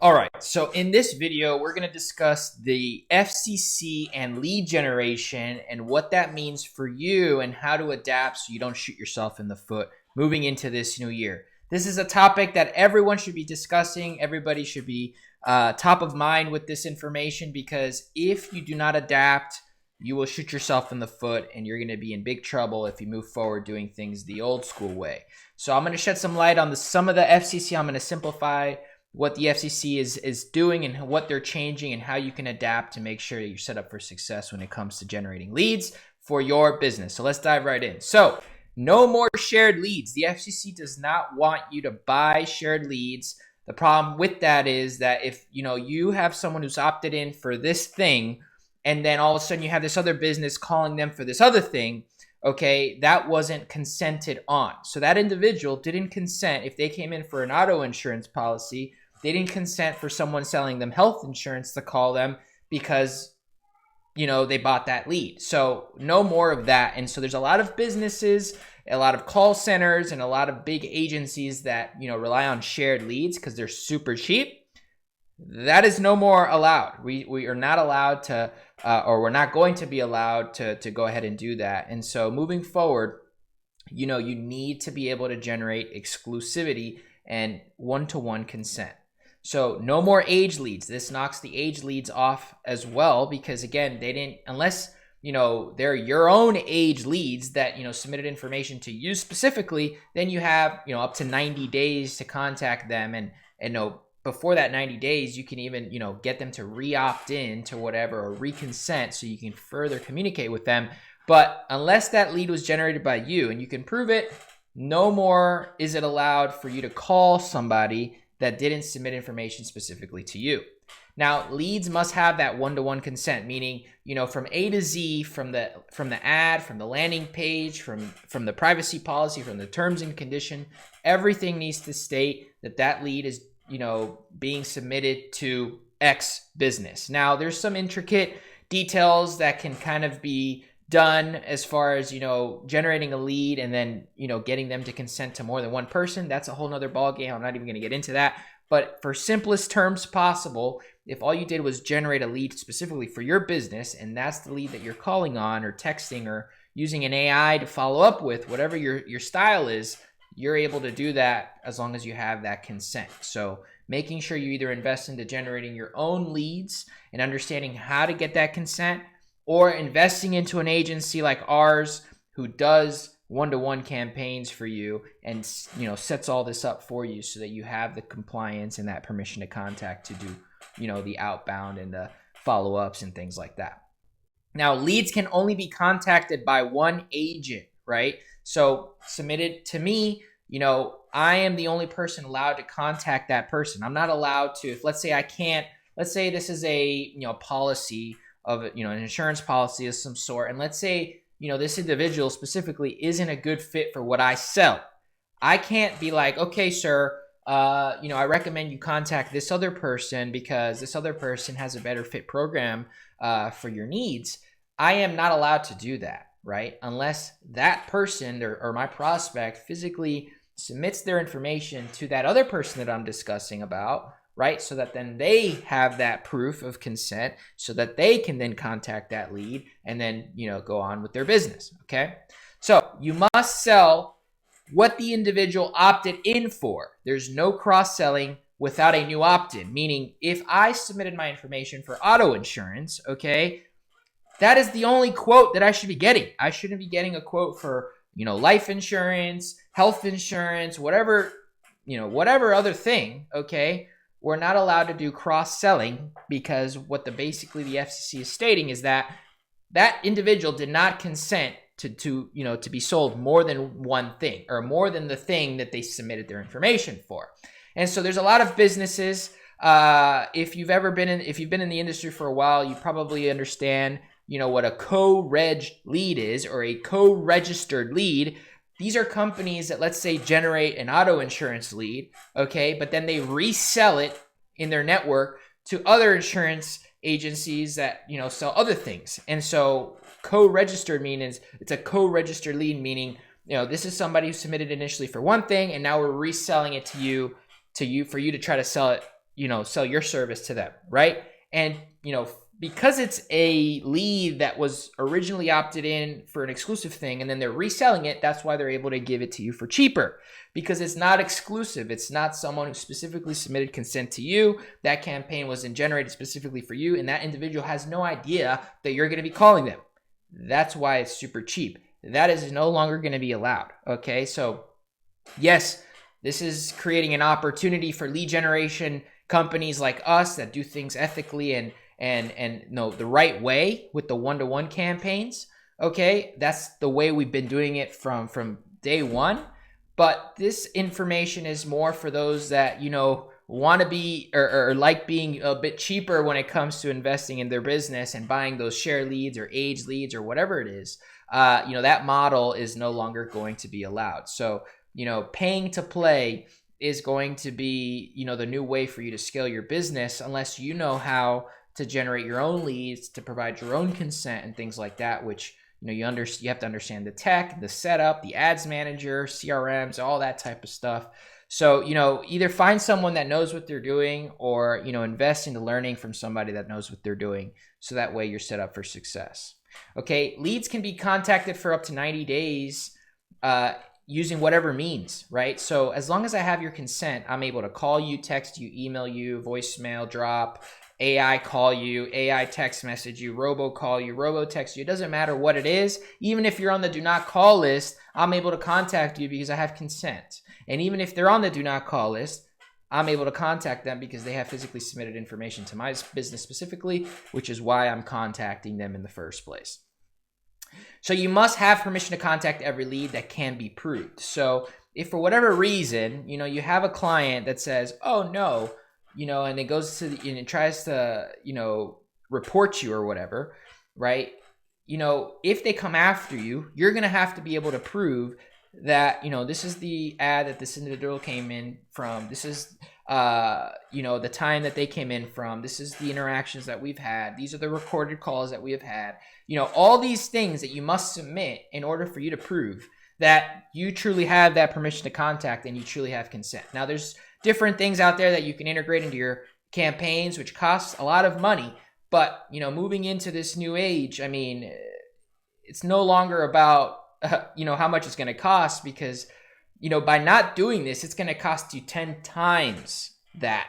All right, so in this video, we're going to discuss the FCC and lead generation and what that means for you and how to adapt so you don't shoot yourself in the foot moving into this new year. This is a topic that everyone should be discussing. Everybody should be top of mind with this information, because if you do not adapt, you will shoot yourself in the foot and you're going to be in big trouble if you move forward doing things the old school way. So I'm going to shed some light on some of the FCC. I'm going to simplify what the FCC is doing and what they're changing and how you can adapt to make sure that you're set up for success when it comes to generating leads for your business. So let's dive right in. So no more shared leads. The FCC does not want you to buy shared leads. The problem with that is that if you have someone who's opted in for this thing, and then all of a sudden you have this other business calling them for this other thing, okay, that wasn't consented on. So that individual didn't consent. If they came in for an auto insurance policy, they didn't consent for someone selling them health insurance to call them because, they bought that lead. So no more of that. And so there's a lot of businesses, a lot of call centers, and a lot of big agencies that, rely on shared leads because they're super cheap. That is no more allowed. We are not allowed to, or we're not going to be allowed to go ahead and do that. And so moving forward, you need to be able to generate exclusivity and one-to-one consent. So no more age leads. This knocks the age leads off as well, because again, they didn't, unless they're your own age leads that submitted information to you specifically, then you have up to 90 days to contact them, and before that 90 days, you can even, get them to re-opt in to whatever or reconsent so you can further communicate with them. But unless that lead was generated by you and you can prove it, no more is it allowed for you to call somebody that didn't submit information specifically to you. Now, leads must have that one-to-one consent, meaning, from A to Z, from the ad, from the landing page, from the privacy policy, from the terms and condition, everything needs to state that lead is being submitted to X business. Now, there's some intricate details that can kind of be done as far as, generating a lead and then, getting them to consent to more than one person. That's a whole nother ballgame. I'm not even going to get into that. But for simplest terms possible, if all you did was generate a lead specifically for your business, and that's the lead that you're calling on or texting or using an AI to follow up with, whatever your style is, you're able to do that as long as you have that consent. So making sure you either invest into generating your own leads and understanding how to get that consent, or investing into an agency like ours who does one-to-one campaigns for you and sets all this up for you so that you have the compliance and that permission to contact to do the outbound and the follow-ups and things like that. Now, leads can only be contacted by one agent, right? So submitted to me, I am the only person allowed to contact that person. I'm not allowed to, if let's say this is a policy of an insurance policy of some sort, and let's say this individual specifically isn't a good fit for what I sell. I can't be like, okay, sir, I recommend you contact this other person because this other person has a better fit program for your needs. I am not allowed to do that, right? Unless that person or my prospect physically submits their information to that other person that I'm discussing about, right? So that then they have that proof of consent so that they can then contact that lead and then, go on with their business, okay? So you must sell what the individual opted in for. There's no cross-selling without a new opt-in, meaning if I submitted my information for auto insurance, okay, that is the only quote that I should be getting. I shouldn't be getting a quote for, life insurance, health insurance, whatever other thing, okay? We're not allowed to do cross-selling because what basically the FCC is stating is that individual did not consent to be sold more than one thing or more than the thing that they submitted their information for. And so there's a lot of businesses. If you've been in the industry for a while, you probably understand what a co-reg lead is, or a co-registered lead. These are companies that, let's say, generate an auto insurance lead, okay, but then they resell it in their network to other insurance agencies that, sell other things. And so co-registered means it's a co-registered lead, meaning, this is somebody who submitted initially for one thing, and now we're reselling it to you for you to try to sell it sell your service to them, right? And, because it's a lead that was originally opted in for an exclusive thing and then they're reselling it, that's why they're able to give it to you for cheaper, because it's not exclusive. It's not someone who specifically submitted consent to you. That campaign wasn't generated specifically for you, and that individual has no idea that you're going to be calling them. That's why it's super cheap. That is no longer going to be allowed. Okay, so yes, this is creating an opportunity for lead generation companies like us that do things ethically and the right way with the one-to-one campaigns. Okay, that's the way we've been doing it from day one. But this information is more for those that want to be or like being a bit cheaper when it comes to investing in their business and buying those share leads or age leads or whatever it is. That model is no longer going to be allowed. So paying to play is going to be the new way for you to scale your business, unless you know how to generate your own leads, to provide your own consent and things like that, which you have to understand the tech, the setup, the ads manager, CRMs, all that type of stuff. So either find someone that knows what they're doing, or invest into learning from somebody that knows what they're doing, so that way you're set up for success. Okay, leads can be contacted for up to 90 days using whatever means, right? So as long as I have your consent, I'm able to call you, text you, email you, voicemail drop, AI call you, AI text message you, robo call you, robo text you. It doesn't matter what it is. Even if you're on the do not call list, I'm able to contact you because I have consent. And even if they're on the do not call list, I'm able to contact them because they have physically submitted information to my business specifically, which is why I'm contacting them in the first place. So you must have permission to contact every lead that can be proved. So if for whatever reason, you have a client that says, oh no, and it goes to and it tries to, report you or whatever, right? If they come after you, you're going to have to be able to prove that, this is the ad that this individual came in from. This is, the time that they came in from. This is the interactions that we've had. These are the recorded calls that we have had. All these things that you must submit in order for you to prove that you truly have that permission to contact and you truly have consent. Now, there's different things out there that you can integrate into your campaigns, which costs a lot of money. But, moving into this new age, it's no longer about, how much it's going to cost, because, by not doing this, it's going to cost you 10 times that.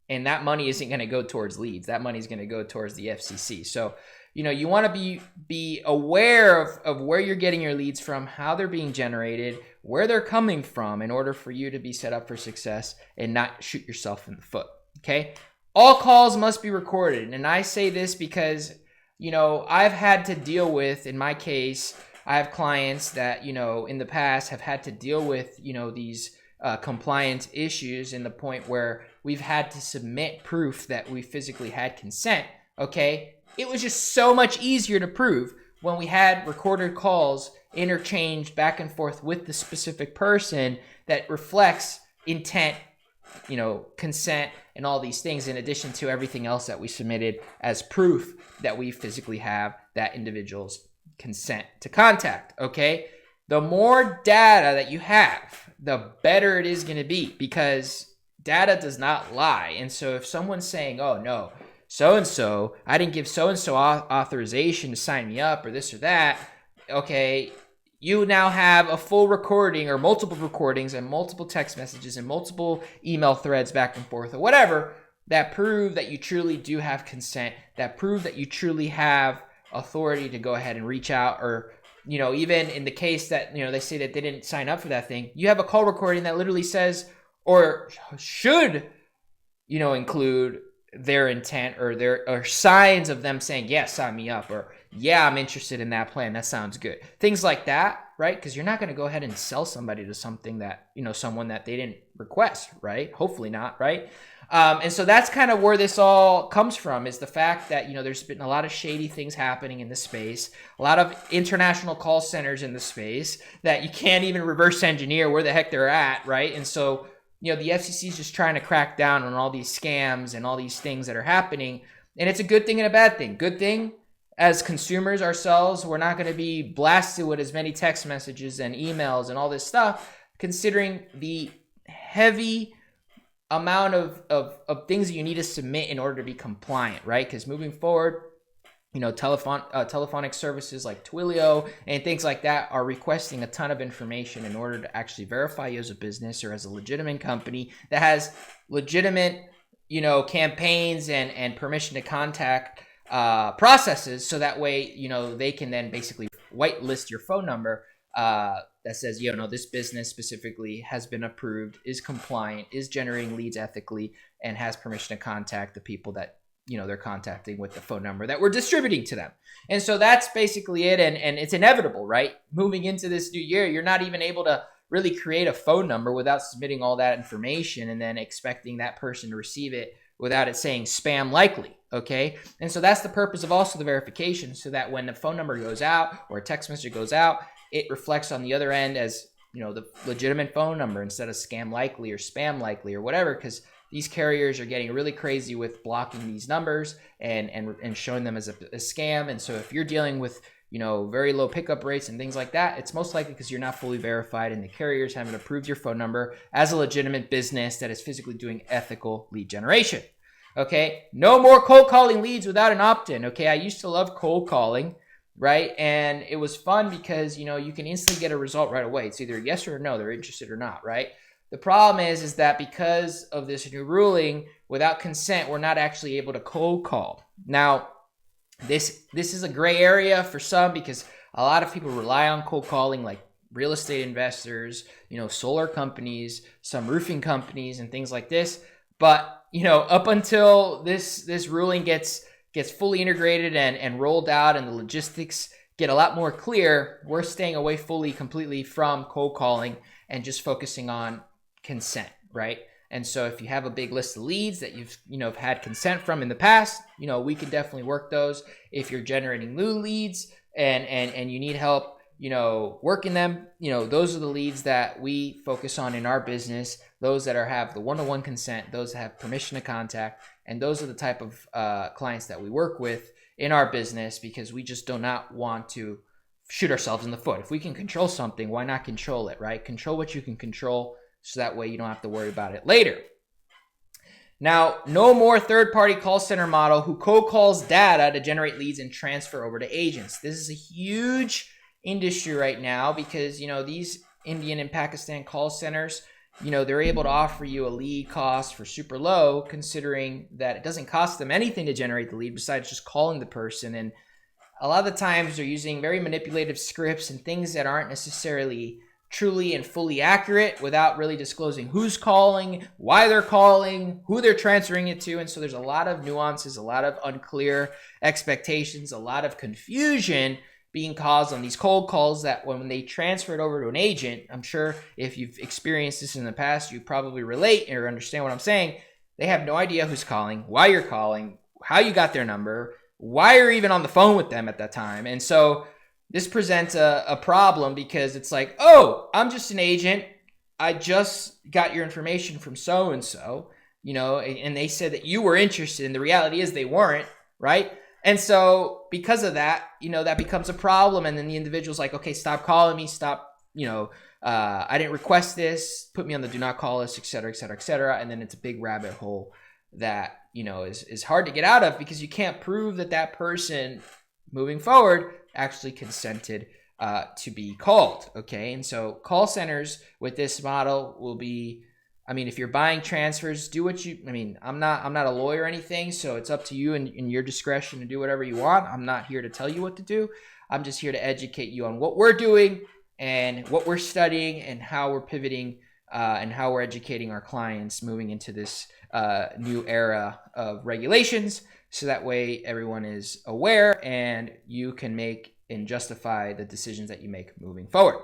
And that money isn't going to go towards leads. That money is going to go towards the FCC. So, you want to be aware of where you're getting your leads from, how they're being generated, where they're coming from, in order for you to be set up for success and not shoot yourself in the foot. Okay? All calls must be recorded. And I say this because, I've had to deal with, in my case, I have clients that, in the past have had to deal with, these compliance issues, in the point where we've had to submit proof that we physically had consent. Okay? It was just so much easier to prove when we had recorded calls interchanged back and forth with the specific person that reflects intent, consent, and all these things, in addition to everything else that we submitted as proof that we physically have that individual's consent to contact. Okay? The more data that you have, the better it is going to be, because data does not lie. And so if someone's saying, oh no, so-and-so, I didn't give so-and-so authorization to sign me up, or this or that, okay, you now have a full recording or multiple recordings and multiple text messages and multiple email threads back and forth or whatever that prove that you truly do have consent, that prove that you truly have authority to go ahead and reach out, or, even in the case that, they say that they didn't sign up for that thing, you have a call recording that literally says, or should, include their intent or signs of them saying, yeah, sign me up, or yeah, I'm interested in that plan. That sounds good. Things like that, right? Because you're not going to go ahead and sell somebody to something that, someone that they didn't request, right? Hopefully not, right? And so that's kind of where this all comes from, is the fact that, there's been a lot of shady things happening in this space, a lot of international call centers in the space that you can't even reverse engineer where the heck they're at, right? And so, the FCC is just trying to crack down on all these scams and all these things that are happening. And it's a good thing and a bad thing. Good thing, as consumers ourselves, we're not going to be blasted with as many text messages and emails and all this stuff, considering the heavy amount of things that you need to submit in order to be compliant, right? Because moving forward, telephonic services like Twilio and things like that are requesting a ton of information in order to actually verify you as a business or as a legitimate company that has legitimate, campaigns and permission to contact processes. So that way, they can then basically whitelist your phone number that says, this business specifically has been approved, is compliant, is generating leads ethically, and has permission to contact the people that they're contacting with the phone number that we're distributing to them. And so that's basically it. And it's inevitable, right? Moving into this new year, you're not even able to really create a phone number without submitting all that information and then expecting that person to receive it without it saying spam likely. Okay. And so that's the purpose of also the verification, so that when the phone number goes out or a text message goes out, it reflects on the other end as, the legitimate phone number instead of scam likely or spam likely or whatever, because these carriers are getting really crazy with blocking these numbers and showing them as a scam. And so if you're dealing with, very low pickup rates and things like that, it's most likely because you're not fully verified and the carriers haven't approved your phone number as a legitimate business that is physically doing ethical lead generation. Okay. No more cold calling leads without an opt-in. Okay. I used to love cold calling, right? And it was fun because, you can instantly get a result right away. It's either yes or no, they're interested or not, right? The problem is that because of this new ruling, without consent, we're not actually able to cold call. Now, this is a gray area for some because a lot of people rely on cold calling, like real estate investors, solar companies, some roofing companies, and things like this. But, up until this ruling gets fully integrated and rolled out and the logistics get a lot more clear, we're staying away completely from cold calling and just focusing on consent, right? And so if you have a big list of leads that you've had consent from in the past, we can definitely work those. If you're generating new leads and you need help working them, those are the leads that we focus on in our business, those that have the one-to-one consent, those that have permission to contact, and those are the type of clients that we work with in our business, because we just do not want to shoot ourselves in the foot. If we can control something, why not control it, right? Control what you can control, so that way you don't have to worry about it later. Now, no more third-party call center model who cold calls data to generate leads and transfer over to agents. This is a huge industry right now because, these Indian and Pakistan call centers, they're able to offer you a lead cost for super low, considering that it doesn't cost them anything to generate the lead besides just calling the person. And a lot of the times they're using very manipulative scripts and things that aren't necessarily truly and fully accurate without really disclosing who's calling, why they're calling, who they're transferring it to. And so there's a lot of nuances, a lot of unclear expectations, a lot of confusion being caused on these cold calls that when they transfer it over to an agent, I'm sure if you've experienced this in the past, you probably relate or understand what I'm saying. They have no idea who's calling, why you're calling, how you got their number, why you're even on the phone with them at that time. And so this presents a problem because it's like, oh, I'm just an agent. I just got your information from so-and-so, and they said that you were interested, and the reality is they weren't, right? And so because of that, that becomes a problem. And then the individual's like, okay, stop calling me, stop, I didn't request this, put me on the do not call list, et cetera, et cetera, et cetera. And then it's a big rabbit hole that, is hard to get out of because you can't prove that person moving forward actually consented to be called. Okay. And so call centers with this model will be, if you're buying transfers, do what I'm not a lawyer or anything, so it's up to you and your discretion to do whatever you want. I'm not here to tell you what to do. I'm just here to educate you on what we're doing and what we're studying and how we're pivoting and how we're educating our clients moving into this new era of regulations. So that way everyone is aware and you can make and justify the decisions that you make moving forward.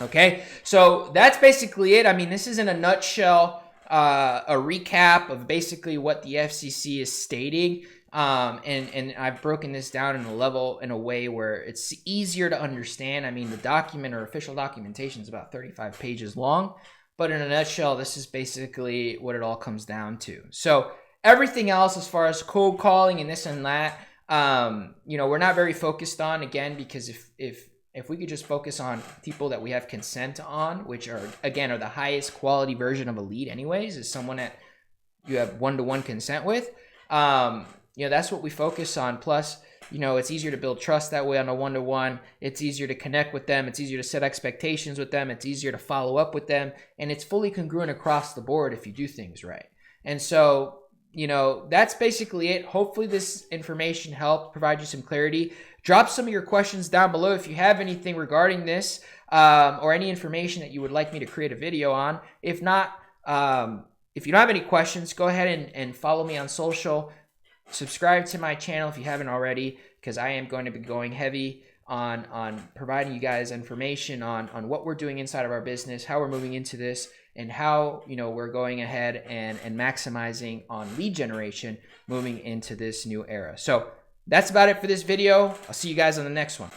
Okay, so that's basically it. This is in a nutshell, a recap of basically what the FCC is stating. And I've broken this down in a way where it's easier to understand. The document or official documentation is about 35 pages long, but in a nutshell, this is basically what it all comes down to. So everything else as far as cold calling and this and that, we're not very focused on, again, because if if we could just focus on people that we have consent on, which are, again, are the highest quality version of a lead anyways, is someone that you have one-to-one consent with. That's what we focus on. Plus, it's easier to build trust that way on a one-to-one. It's easier to connect with them. It's easier to set expectations with them. It's easier to follow up with them. And it's fully congruent across the board if you do things right. And so, that's basically it. Hopefully this information helped provide you some clarity. Drop some of your questions down below if you have anything regarding this, or any information that you would like me to create a video on. If not, if you don't have any questions, go ahead and follow me on social. Subscribe to my channel if you haven't already, because I am going to be going heavy on providing you guys information on what we're doing inside of our business, how we're moving into this, and how we're going ahead and maximizing on lead generation moving into this new era. So that's about it for this video. I'll see you guys on the next one.